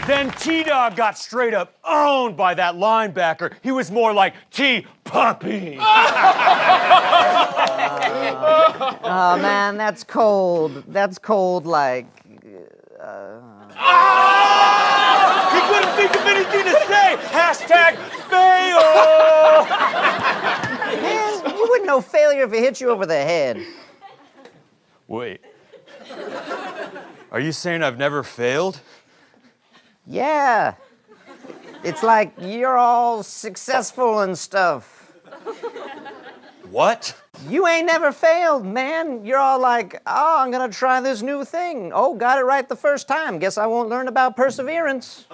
Then T-Dog got straight up owned by that linebacker. He was more like T-Puppy. Oh, man, that's cold. That's cold like... He couldn't think of anything to say. Hashtag fail. Man, you wouldn't know failure if it hit you over the head. Wait. Are you saying I've never failed? Yeah. It's like you're all successful and stuff. What? You ain't never failed, man. You're all like, oh, I'm gonna try this new thing. Oh, got it right the first time. Guess I won't learn about perseverance.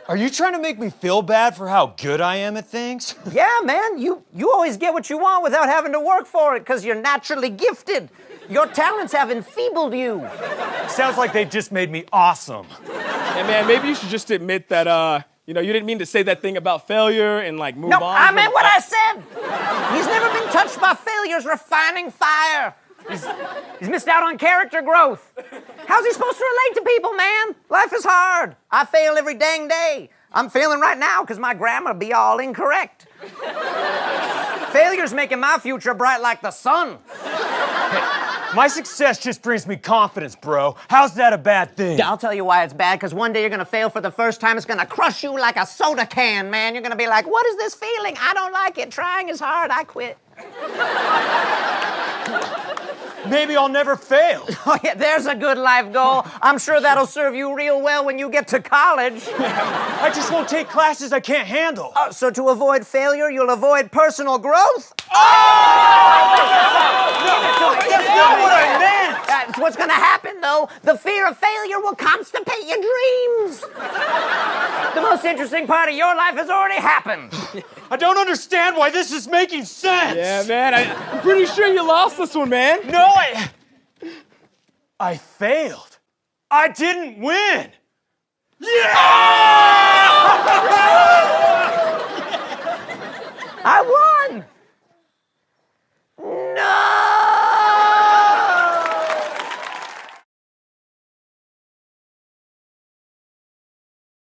Are you trying to make me feel bad for how good I am at things? Yeah, man, you always get what you want without having to work for it because you're naturally gifted. Your talents have enfeebled you. Sounds like they just made me awesome. Hey, man, maybe you should just admit that, you didn't mean to say that thing about failure and, like, move on. No, I meant what I said. He's never been touched by failure's refining fire. He's missed out on character growth. How's he supposed to relate to people, man? Life is hard. I fail every dang day. I'm failing right now because my grammar be all incorrect. Failure's making my future bright like the sun. My success just brings me confidence, bro. How's that a bad thing? I'll tell you why it's bad, because one day you're gonna fail for the first time. It's gonna crush you like a soda can, man. You're gonna be like, what is this feeling? I don't like it. Trying is hard. I quit. Maybe I'll never fail. Oh, yeah, there's a good life goal. I'm sure that'll serve you real well when you get to college. I just won't take classes I can't handle. So to avoid failure, you'll avoid personal growth? That's not what I meant! That's what's gonna happen, though. The fear of failure will constipate your dreams. The most interesting part of your life has already happened. I don't understand why this is making sense. Yeah, man, I'm pretty sure you lost this one, man. No, I failed. I didn't win. Yeah! I won!